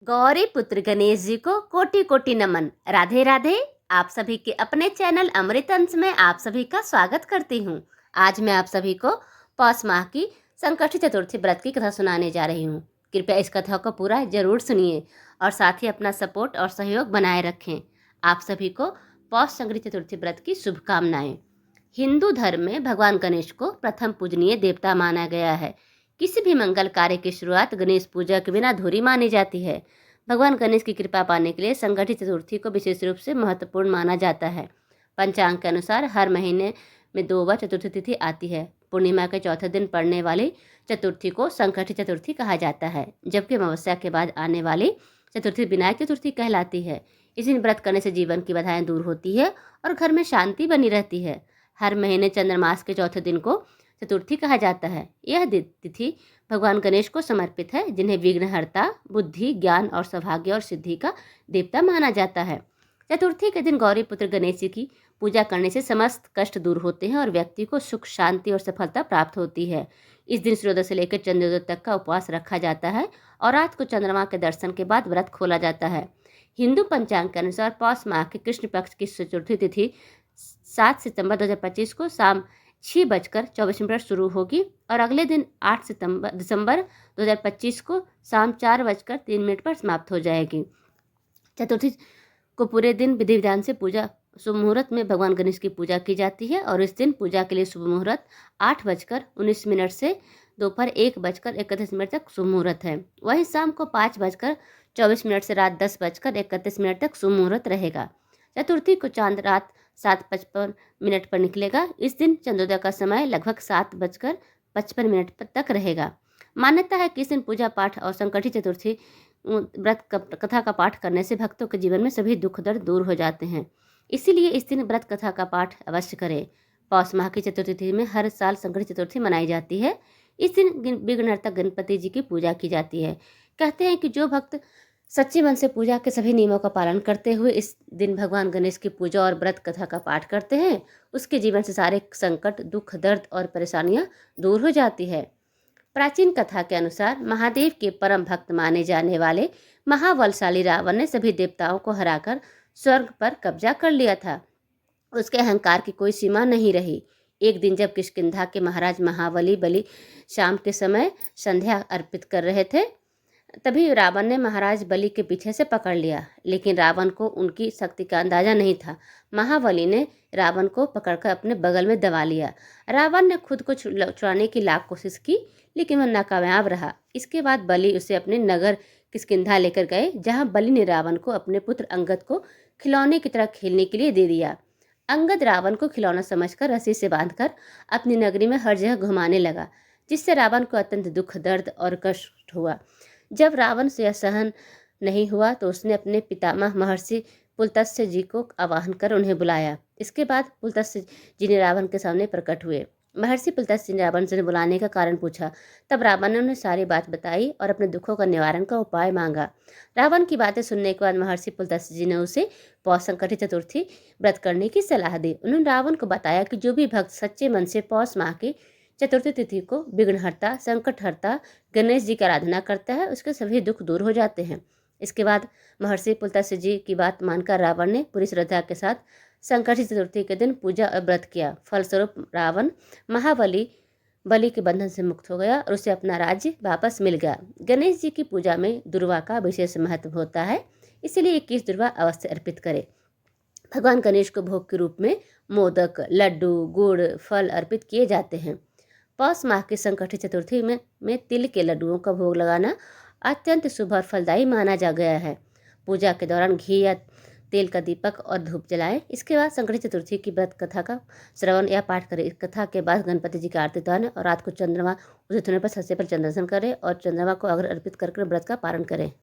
गौरी पुत्र गणेश जी को कोटि कोटि नमन। राधे राधे। आप सभी के अपने चैनल अमृत अंश में आप सभी का स्वागत करती हूँ। आज मैं आप सभी को पौष माह की संकष्टी चतुर्थी व्रत की कथा सुनाने जा रही हूँ। कृपया इस कथा को पूरा जरूर सुनिए और साथ ही अपना सपोर्ट और सहयोग बनाए रखें। आप सभी को पौष संकष्टी चतुर्थी व्रत की शुभकामनाएं। हिंदू धर्म में भगवान गणेश को प्रथम पूजनीय देवता माना गया है। किसी भी मंगल कार्य की शुरुआत गणेश पूजा के बिना अधूरी मानी जाती है। भगवान गणेश की कृपा पाने के लिए संकष्टी चतुर्थी को विशेष रूप से महत्वपूर्ण माना जाता है। पंचांग के अनुसार हर महीने में 2 बार चतुर्थी तिथि आती है। पूर्णिमा के चौथे दिन पड़ने वाली चतुर्थी को संकष्टी चतुर्थी कहा जाता है, जबकि अमावस्या के बाद आने वाली चतुर्थी विनायक चतुर्थी कहलाती है। इस दिन व्रत करने से जीवन की बाधाएं दूर होती है और घर में शांति बनी रहती है। हर महीने चंद्रमास के चौथे दिन को चतुर्थी कहा जाता है। यह तिथि भगवान गणेश को समर्पित है, जिन्हें विघ्नहर्ता, बुद्धि, ज्ञान और सौभाग्य और सिद्धि का देवता माना जाता है। चतुर्थी के दिन गौरी पुत्र गणेश जी की पूजा करने से समस्त कष्ट दूर होते हैं और व्यक्ति को सुख, शांति और सफलता प्राप्त होती है। इस दिन सूर्योदय से लेकर चंद्रोदय तक का उपवास रखा जाता है और रात को चंद्रमा के दर्शन के बाद व्रत खोला जाता है। हिंदू पंचांग के अनुसार पौष माह के कृष्ण पक्ष की चतुर्थी तिथि 7 सितंबर 2025 को शाम 6:24 शुरू होगी और अगले दिन 8 दिसंबर 2025 को शाम 4:03 पर समाप्त हो जाएगी। चतुर्थी को पूरे दिन विधि विधान से पूजा शुभ मुहूर्त में भगवान गणेश की पूजा की जाती है और इस दिन पूजा के लिए शुभ मुहूर्त 8:19 से दोपहर 1:31 तक शुभ मुहूर्त है। वहीं शाम को 5:24 से रात 10:31 तक शुभ मुहूर्त रहेगा। चतुर्थी को चांद रात 7:55 पर निकलेगा। इस दिन चंद्रोदय का समय लगभग 7:55 तक रहेगा। मान्यता है कि इस दिन पूजा पाठ और संकष्टी चतुर्थी व्रत कथा का पाठ करने से भक्तों के जीवन में सभी दुख दर्द दूर हो जाते हैं। इसीलिए इस दिन व्रत कथा का पाठ अवश्य करें। पौष माह की चतुर्थी में हर साल संकष्टी चतुर्थी मनाई जाती है। इस दिन विघ्नहर्ता गणपति जी की पूजा की जाती है। कहते हैं कि जो भक्त सच्चे मन से पूजा के सभी नियमों का पालन करते हुए इस दिन भगवान गणेश की पूजा और व्रत कथा का पाठ करते हैं, उसके जीवन से सारे संकट, दुख, दर्द और परेशानियां दूर हो जाती है। प्राचीन कथा के अनुसार महादेव के परम भक्त माने जाने वाले महाबलशाली रावण ने सभी देवताओं को हराकर स्वर्ग पर कब्जा कर लिया था। उसके अहंकार की कोई सीमा नहीं रही। एक दिन जब किष्किंधा के महाराज महाबली शाम के समय संध्या अर्पित कर रहे थे, तभी रावण ने महाराज बलि के पीछे से पकड़ लिया, लेकिन रावण को उनकी शक्ति का अंदाजा नहीं था। महाबली ने रावण को पकड़कर अपने बगल में दबा लिया। रावण ने खुद को छुड़ाने की लाख कोशिश की, लेकिन वह नाकामयाब रहा। इसके बाद बलि उसे अपने नगर किष्किंधा लेकर गए, जहां बलि ने रावण को अपने पुत्र अंगद को खिलौने की तरह खेलने के लिए दे दिया। अंगद रावण को खिलौना समझकर रस्सी से बांधकर अपनी नगरी में हर जगह घुमाने लगा, जिससे रावण को अत्यंत दुख, दर्द और कष्ट हुआ। जब रावण से यह सहन नहीं हुआ तो उसने अपने पितामह महर्षि पुलत्स्य जी को आवाहन कर उन्हें बुलाया। इसके बाद पुलत्स्य जी ने रावण के सामने प्रकट हुए। महर्षि पुलत्स्य ने रावण से बुलाने का कारण पूछा। तब रावण ने उन्हें सारी बात बताई और अपने दुखों का निवारण का उपाय मांगा। रावण की बातें सुनने के बाद महर्षि पुलत्स्य जी ने उसे पौष संकष्टी चतुर्थी व्रत करने की सलाह दी। उन्होंने रावण को बताया कि जो भी भक्त सच्चे मन से पौष माह की चतुर्थी तिथि को विघ्नहर्ता, संकटहर्ता गणेश जी की आराधना करता है, उसके सभी दुख दूर हो जाते हैं। इसके बाद महर्षि पुलत्स्य जी की बात मानकर रावण ने पूरी श्रद्धा के साथ संकष्टी चतुर्थी के दिन पूजा और व्रत किया। फलस्वरूप रावण बलि के बंधन से मुक्त हो गया और उसे अपना राज्य वापस मिल गया। गणेश जी की पूजा में दुर्वा का विशेष महत्व होता है, इसीलिए 21 दुर्वा अवश्य अर्पित करें। भगवान गणेश को भोग के रूप में मोदक, लड्डू, गुड़, फल अर्पित किए जाते हैं। पौष माह की संकष्टी चतुर्थी में तिल के लड्डुओं का भोग लगाना अत्यंत शुभ और फलदायी माना जा गया है। पूजा के दौरान घी या तेल का दीपक और धूप जलाएं। इसके बाद संकष्टी चतुर्थी की व्रत कथा का श्रवण या पाठ करें। इस कथा के बाद गणपति जी की आरती उतारें और रात को चंद्रमा उदित होने पर छत पर चंद्रदर्शन करें और चंद्रमा को अगर अर्पित करके व्रत का पारण करें।